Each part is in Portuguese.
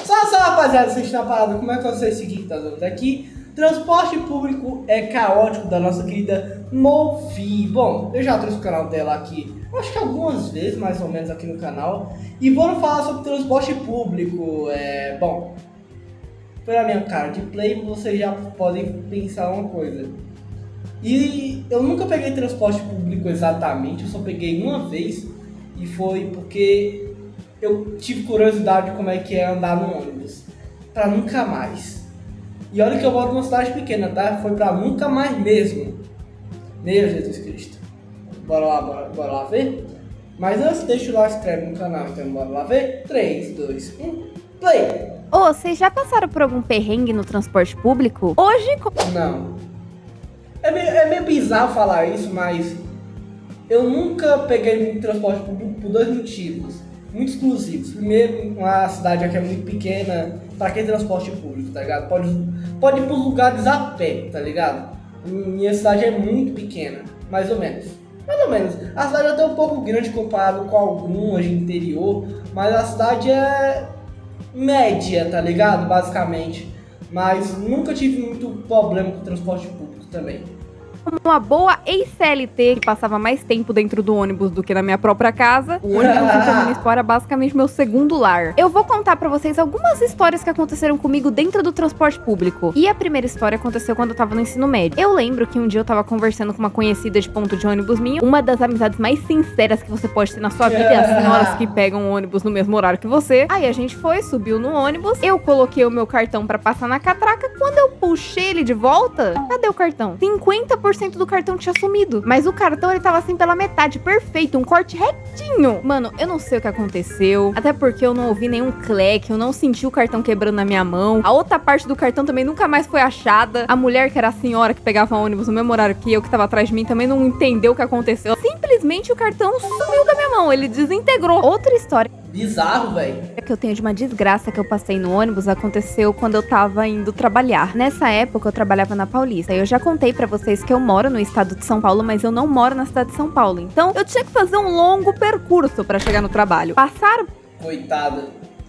Só rapaziada, vocês estão parados, como é que vocês seguem que tá dando aqui? Transporte público é caótico da nossa querida Mofi. Bom, eu já trouxe o canal dela aqui, acho que algumas vezes mais ou menos aqui no canal. E vamos falar sobre transporte público. Bom, pela minha cara de play, vocês já podem pensar uma coisa. E eu nunca peguei transporte público exatamente, eu só peguei uma vez. E foi porque eu tive curiosidade de como é que é andar no ônibus. Pra nunca mais. E olha que eu moro numa cidade pequena, tá? Foi pra nunca mais mesmo. Meu Jesus Cristo. Bora lá ver? Mas antes, deixa o like, inscreve no canal, então bora lá ver? 3, 2, 1, play! Ô, vocês já passaram por algum perrengue no transporte público? Hoje... Não. É meio bizarro falar isso, mas... eu nunca peguei transporte público por dois motivos. Muito exclusivos. Primeiro, uma cidade aqui é muito pequena. Pra que transporte público, tá ligado? Pode ir pros lugares a pé, tá ligado? Minha cidade é muito pequena, mais ou menos. Mais ou menos. A cidade é até um pouco grande comparado com algumas de interior, mas a cidade é média, tá ligado? Basicamente. Mas nunca tive muito problema com transporte público também. Uma boa ex-CLT que passava mais tempo dentro do ônibus do que na minha própria casa, o ônibus do Municipal era basicamente meu segundo lar. Eu vou contar pra vocês algumas histórias que aconteceram comigo dentro do transporte público. E a primeira história aconteceu quando eu tava no ensino médio. Eu lembro que um dia eu tava conversando com uma conhecida de ponto de ônibus minha, uma das amizades mais sinceras que você pode ter na sua vida é as senhoras que pegam o ônibus no mesmo horário que você. Aí a gente subiu no ônibus, eu coloquei o meu cartão pra passar na catraca, quando eu puxei ele de volta, cadê o cartão? 50% do cartão tinha sumido. Mas o cartão, ele tava assim pela metade, perfeito, um corte retinho. Mano, eu não sei o que aconteceu, até porque eu não ouvi nenhum cleque, eu não senti o cartão quebrando na minha mão. A outra parte do cartão também nunca mais foi achada. A mulher, que era a senhora que pegava ônibus no mesmo horário que eu, que tava atrás de mim, também não entendeu o que aconteceu. Simplesmente o cartão sumiu da minha mão, ele desintegrou. Outra história bizarro, velho. Que eu tenho de uma desgraça que eu passei no ônibus aconteceu quando eu tava indo trabalhar. Nessa época eu trabalhava na Paulista. Eu já contei pra vocês que eu moro no estado de São Paulo, mas eu não moro na cidade de São Paulo. Então eu tinha que fazer um longo percurso pra chegar no trabalho. Passaram... Coitada.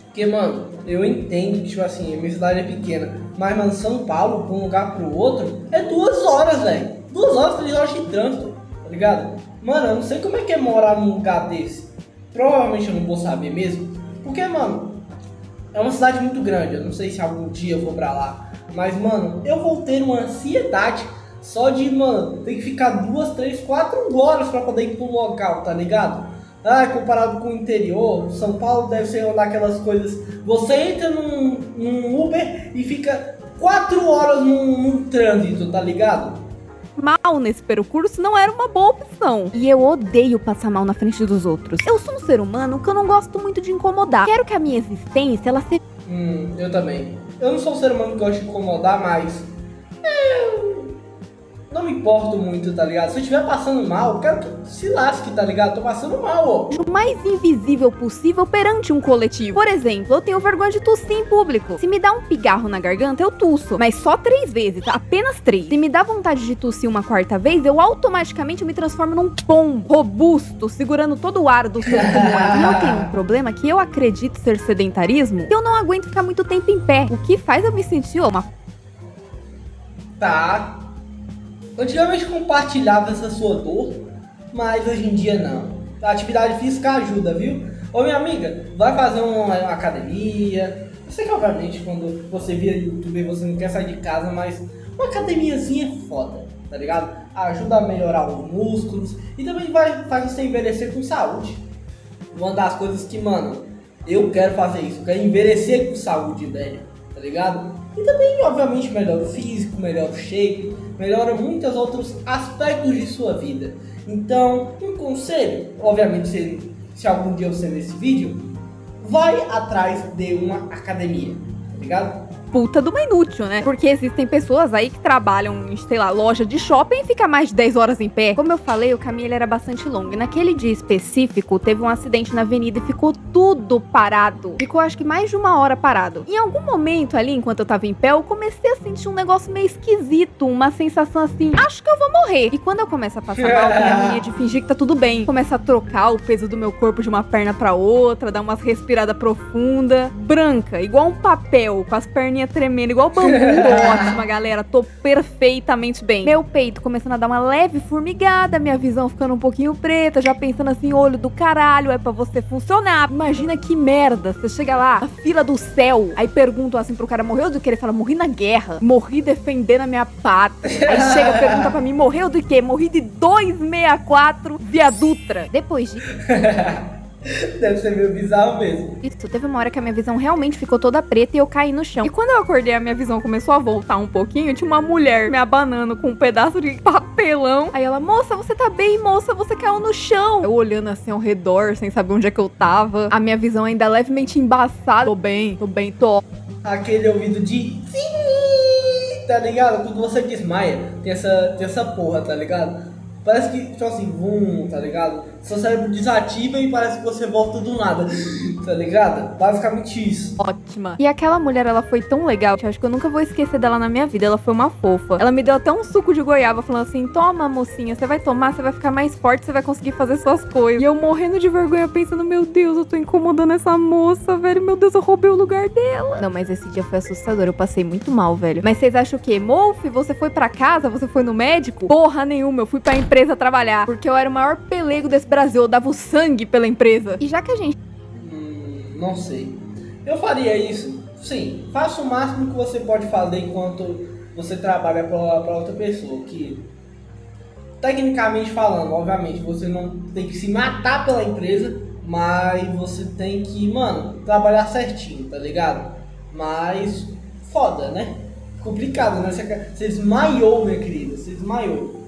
Porque, mano, eu entendo que, tipo assim, a minha cidade é pequena. Mas, mano, São Paulo, pra um lugar pro outro, é 2 horas, velho. 2 horas, 3 horas de trânsito, tá ligado? Mano, eu não sei como é que é morar num lugar desse. Provavelmente eu não vou saber mesmo, porque, mano, é uma cidade muito grande. Eu não sei se algum dia eu vou pra lá, mas, mano, eu vou ter uma ansiedade só de, mano, ter que ficar 2, 3, 4 horas pra poder ir pro local, tá ligado? Comparado com o interior, São Paulo deve ser uma daquelas coisas, você entra num Uber e fica 4 horas num trânsito, tá ligado? Mal nesse percurso não era uma boa opção. E eu odeio passar mal na frente dos outros. Eu sou um ser humano que eu não gosto muito de incomodar. Quero que a minha existência, ela seja... Eu também. Eu não sou um ser humano que gosta de incomodar, mas... não me importo muito, tá ligado? Se eu estiver passando mal, eu quero que se lasque, tá ligado? Tô passando mal, ó. O mais invisível possível perante um coletivo. Por exemplo, eu tenho vergonha de tossir em público. Se me dá um pigarro na garganta, eu tusso. Mas só 3 vezes, apenas 3. Se me dá vontade de tossir uma 4ª vez, eu automaticamente me transformo num pombo robusto, segurando todo o ar do seu pulmão. E eu tenho um problema que eu acredito ser sedentarismo, que eu não aguento ficar muito tempo em pé. O que faz eu me sentir uma... Tá. Antigamente compartilhava essa sua dor, mas hoje em dia não. A atividade física ajuda, viu? Ô minha amiga, vai fazer uma academia. Eu sei que obviamente quando você vira youtuber você não quer sair de casa, mas uma academiazinha é foda, tá ligado? Ajuda a melhorar os músculos e também faz você envelhecer com saúde. Uma das coisas que, mano, eu quero fazer isso, eu quero envelhecer com saúde, velho, tá ligado? E também, obviamente, melhora o físico, melhora o shape, melhora muitos outros aspectos de sua vida. Então, um conselho, obviamente, se algum dia você ver esse vídeo, vai atrás de uma academia, tá ligado? puta de uma inútil, né? Porque existem pessoas aí que trabalham em, sei lá, loja de shopping e fica mais de 10 horas em pé. Como eu falei, o caminho ele era bastante longo. E naquele dia específico, teve um acidente na avenida e ficou tudo parado. Ficou, acho que mais de 1 hora parado. Em algum momento ali, enquanto eu tava em pé, eu comecei a sentir um negócio meio esquisito. Uma sensação assim, acho que eu vou morrer. E quando eu começo a passar mal, tem a mania de fingir que tá tudo bem. Começa a trocar o peso do meu corpo de uma perna pra outra, dar umas respiradas profundas. Branca, igual um papel, com as perninhas tremendo, igual bambu. Tô ótima, galera. Tô perfeitamente bem. Meu peito começando a dar uma leve formigada, minha visão ficando um pouquinho preta, já pensando assim, olho do caralho, é pra você funcionar. Imagina que merda. Você chega lá, na fila do céu, aí perguntam assim pro cara, morreu do que? Ele fala, morri na guerra. Morri defendendo a minha pátria. Aí chega e pergunta pra mim, morreu do quê? Morri de 264 via Dutra. Depois de... Deve ser meio bizarro mesmo. Isso, teve uma hora que a minha visão realmente ficou toda preta e eu caí no chão. E quando eu acordei, a minha visão começou a voltar um pouquinho. Tinha uma mulher me abanando com um pedaço de papelão. Aí ela, moça, você tá bem, moça? Você caiu no chão. Eu olhando assim ao redor, sem saber onde é que eu tava. A minha visão ainda levemente embaçada. Tô bem, tô. Aquele ouvido de... Tá ligado? Quando você desmaia, tem essa porra, tá ligado? Parece que, tipo assim, tá ligado? Seu cérebro desativa e parece que você volta do nada, tá ligado? Basicamente isso. Ótima. E aquela mulher, ela foi tão legal, que eu acho que eu nunca vou esquecer dela na minha vida. Ela foi uma fofa. Ela me deu até um suco de goiaba, falando assim, toma, mocinha, você vai tomar, você vai ficar mais forte, você vai conseguir fazer suas coisas. E eu morrendo de vergonha, pensando, meu Deus, eu tô incomodando essa moça, velho. Meu Deus, eu roubei o lugar dela. Não, mas esse dia foi assustador, eu passei muito mal, velho. Mas vocês acham o quê? Molf, você foi pra casa? Você foi no médico? Porra nenhuma, eu fui pra empresa trabalhar, porque eu era o maior pelego desse Brasil, eu dava o sangue pela empresa. E já que a gente... Não sei. Eu faria isso. Sim, faça o máximo que você pode fazer enquanto você trabalha pra outra pessoa, que... Tecnicamente falando, obviamente, você não tem que se matar pela empresa, mas você tem que, mano, trabalhar certinho, tá ligado? Mas, foda, né? Complicado, né? Você desmaiou, minha querida, você desmaiou.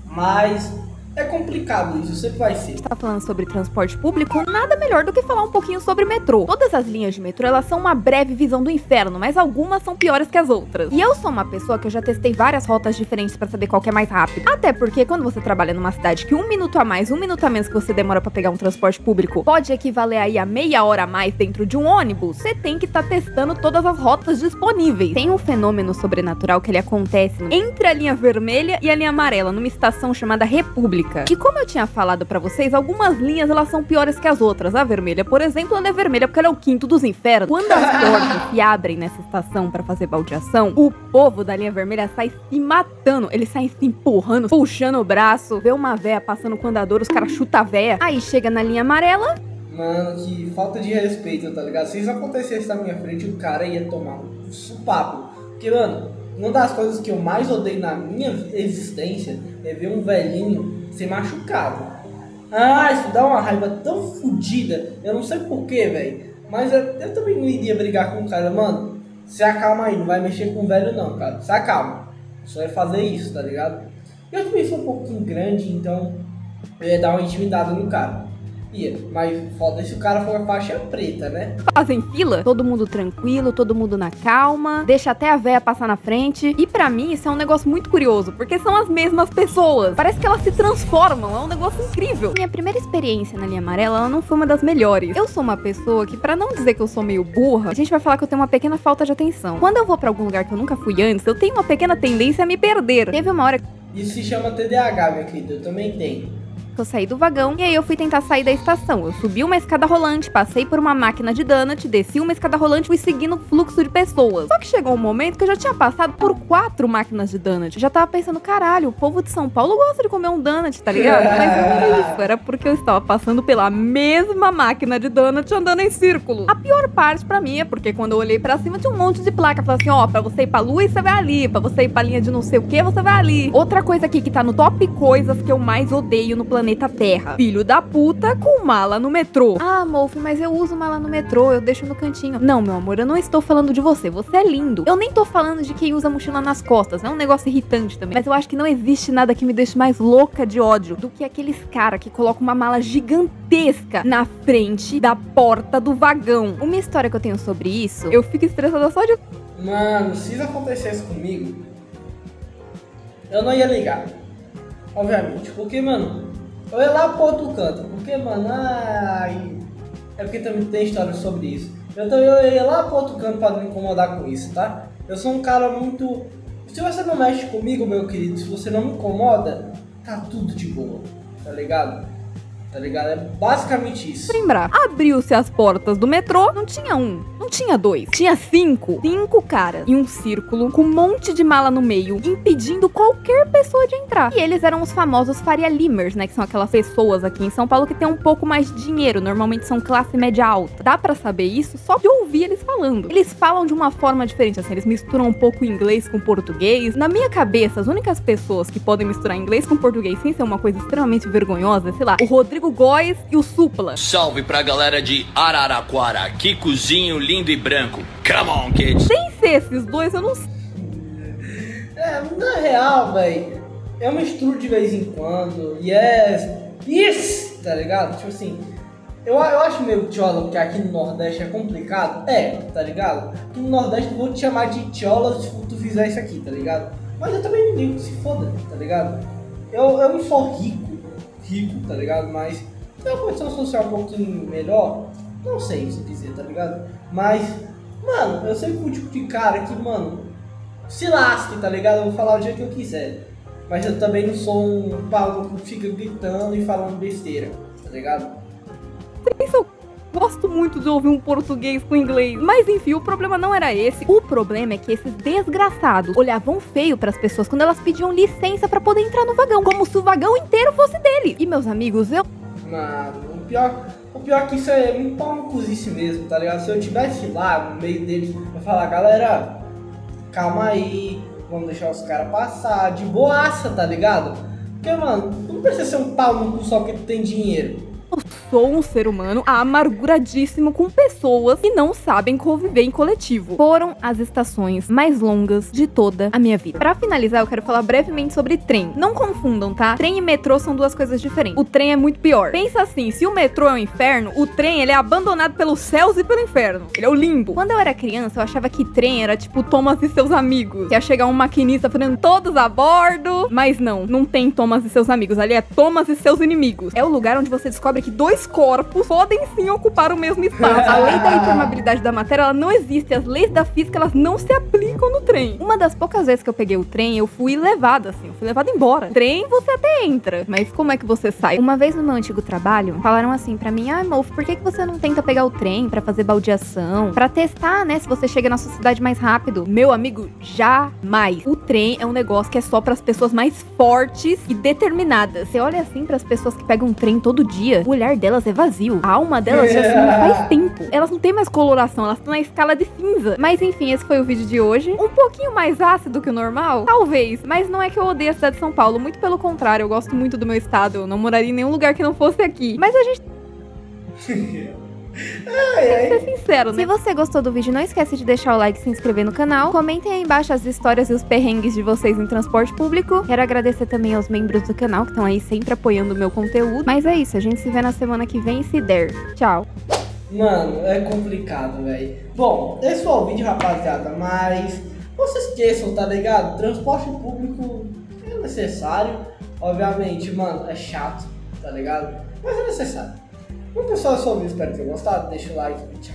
Mas é complicado isso, sempre vai ser. Tá falando sobre transporte público, nada melhor do que falar um pouquinho sobre metrô. Todas as linhas de metrô, elas são uma breve visão do inferno, mas algumas são piores que as outras. E eu sou uma pessoa que eu já testei várias rotas diferentes pra saber qual que é mais rápido. Até porque quando você trabalha numa cidade que 1 minuto a mais, 1 minuto a menos que você demora pra pegar um transporte público, pode equivaler aí a meia hora a mais dentro de um ônibus, você tem que estar testando todas as rotas disponíveis. Tem um fenômeno sobrenatural que ele acontece entre a linha vermelha e a linha amarela, numa estação chamada República. Que como eu tinha falado pra vocês, algumas linhas elas são piores que as outras. A vermelha, por exemplo, ela é vermelha porque ela é o quinto dos infernos. Quando as portas se abrem nessa estação pra fazer baldeação, o povo da linha vermelha sai se matando. Eles saem se empurrando, puxando o braço. Vê uma véia passando com o andador, os caras chutam a véia. Aí chega na linha amarela. Mano, que falta de respeito, tá ligado? Se isso acontecesse na minha frente, o cara ia tomar um supapo. Porque, mano, uma das coisas que eu mais odeio na minha existência é ver um velhinho ser machucado. Ah, isso dá uma raiva tão fodida. Eu não sei porquê, velho. Mas eu também não iria brigar com o cara. Mano, se acalma aí. Não vai mexer com o velho não, cara. Se acalma. Só ia fazer isso, tá ligado? Eu também sou um pouquinho grande, então eu ia dar uma intimidada no cara. Mas foda se o cara for a faixa preta, né? Fazem fila, todo mundo tranquilo, todo mundo na calma, deixa até a véia passar na frente. E pra mim isso é um negócio muito curioso, porque são as mesmas pessoas. Parece que elas se transformam, é um negócio incrível. Minha primeira experiência na linha amarela, ela não foi uma das melhores. Eu sou uma pessoa que, pra não dizer que eu sou meio burra, a gente vai falar que eu tenho uma pequena falta de atenção. Quando eu vou pra algum lugar que eu nunca fui antes, eu tenho uma pequena tendência a me perder. Teve uma hora... Isso se chama TDAH, minha querida, eu também tenho. Eu saí do vagão e aí eu fui tentar sair da estação. Eu subi uma escada rolante, passei por uma máquina de donut, desci uma escada rolante e fui seguindo o fluxo de pessoas. Só que chegou um momento que eu já tinha passado por 4 máquinas de donut. Eu já tava pensando, caralho, o povo de São Paulo gosta de comer um donut, tá ligado? Mas não era isso, era porque eu estava passando pela mesma máquina de donut andando em círculo. A pior parte pra mim é porque quando eu olhei pra cima tinha um monte de placa falando assim, ó, pra você ir pra luz, você vai ali, pra você ir pra linha de não sei o que, você vai ali. Outra coisa aqui que tá no top coisas que eu mais odeio no planeta planeta Terra. Filho da puta com mala no metrô. Ah, Molf, mas eu uso mala no metrô, eu deixo no cantinho. Não, meu amor, eu não estou falando de você. Você é lindo. Eu nem tô falando de quem usa mochila nas costas. É um negócio irritante também. Mas eu acho que não existe nada que me deixe mais louca de ódio do que aqueles cara que colocam uma mala gigantesca na frente da porta do vagão. Uma história que eu tenho sobre isso, eu fico estressada só de... Mano, se isso acontecesse comigo, eu não ia ligar. Obviamente. Porque, mano, eu ia lá pro outro canto. Porque, mano, é porque também tem história sobre isso. Então eu ia lá pro outro canto pra não me incomodar com isso, tá? Eu sou um cara muito... Se você não mexe comigo, meu querido, se você não me incomoda, tá tudo de boa, tá ligado? Tá ligado? É basicamente isso. Lembrar, abriu-se as portas do metrô, não tinha um, não tinha dois, tinha cinco caras em um círculo com um monte de mala no meio, impedindo qualquer pessoa de entrar. E eles eram os famosos Faria Limers, né, que são aquelas pessoas aqui em São Paulo que tem um pouco mais de dinheiro, normalmente são classe média alta. Dá pra saber isso só de ouvir eles falando. Eles falam de uma forma diferente, assim, eles misturam um pouco inglês com português. Na minha cabeça, as únicas pessoas que podem misturar inglês com português sem ser uma coisa extremamente vergonhosa, sei lá, o Rodrigo Góes e o Supla. Salve pra galera de Araraquara, que cozinho lindo e branco. Come on, kids. Sem ser esses dois, eu não sei. Na real, véi, eu misturo de vez em quando. Yes, tá ligado? Tipo assim, eu acho meio tchola, porque aqui no Nordeste é complicado. Tá ligado? Aqui no Nordeste eu vou te chamar de tchola se tu fizer isso aqui, tá ligado? Mas eu também não digo que se foda, tá ligado? Eu não sou rico, tá ligado? Mas tem uma condição social um pouquinho melhor, não sei se dizer, tá ligado? Mas, mano, eu sempre fui o tipo de cara que, mano, se lasque, tá ligado? Eu vou falar o dia que eu quiser. Mas eu também não sou um pau que fica gritando e falando besteira, tá ligado? Eu gosto muito de ouvir um português com inglês. Mas enfim, o problema não era esse. O problema é que esses desgraçados olhavam feio pras pessoas quando elas pediam licença pra poder entrar no vagão, como se o vagão inteiro fosse deles. E meus amigos, Mano, o pior é que isso é um pau no cozice mesmo, tá ligado? Se eu tivesse lá no meio deles, eu ia falar, galera, calma aí, vamos deixar os caras passar, de boaça, tá ligado? Porque, mano, tu não precisa ser um pau no cu só porque tu tem dinheiro. eu sou um ser humano amarguradíssimo com pessoas que não sabem conviver em coletivo. Foram as estações mais longas de toda a minha vida. Pra finalizar, eu quero falar brevemente sobre trem. Não confundam, tá? Trem e metrô são duas coisas diferentes. O trem é muito pior. Pensa assim, se o metrô é um inferno, o trem, ele é abandonado pelos céus e pelo inferno. Ele é o limbo. Quando eu era criança, eu achava que trem era tipo Thomas e seus amigos. Que ia chegar um maquinista falando todos a bordo. Mas não tem Thomas e seus amigos. Ali é Thomas e seus inimigos. É o lugar onde você descobre que dois corpos podem sim ocupar o mesmo espaço. A lei da impermeabilidade da matéria, ela não existe. As leis da física, elas não se aplicam no trem. Uma das poucas vezes que eu peguei o trem, eu fui levada, assim. Eu fui levada embora. Trem, você até entra. Mas como é que você sai? Uma vez no meu antigo trabalho, falaram assim pra mim, Molf, por que você não tenta pegar o trem pra fazer baldeação? Pra testar, né, se você chega na sua cidade mais rápido. Meu amigo, jamais. O trem é um negócio que é só pras pessoas mais fortes e determinadas. Você olha assim pras pessoas que pegam um trem todo dia, o olhar delas é vazio. A alma delas já sumiu faz tempo. Elas não têm mais coloração, elas estão na escala de cinza. Mas enfim, esse foi o vídeo de hoje. Um pouquinho mais ácido que o normal? Talvez. Mas não é que eu odeio a cidade de São Paulo. Muito pelo contrário, eu gosto muito do meu estado. Eu não moraria em nenhum lugar que não fosse aqui. Mas a gente... tem que ser sincero, né? Se você gostou do vídeo, não esquece de deixar o like e se inscrever no canal. Comentem aí embaixo as histórias e os perrengues de vocês em transporte público. Quero agradecer também aos membros do canal que estão aí sempre apoiando o meu conteúdo. Mas é isso, a gente se vê na semana que vem, se der. Tchau. Mano, é complicado, velho. Bom, esse foi o vídeo, rapaziada, mas não se esqueçam, tá ligado? Transporte público é necessário. Obviamente, mano, é chato, tá ligado? Mas é necessário. Bom, pessoal, eu sou o Luiz, espero que tenham gostado. Deixa o like, tchau.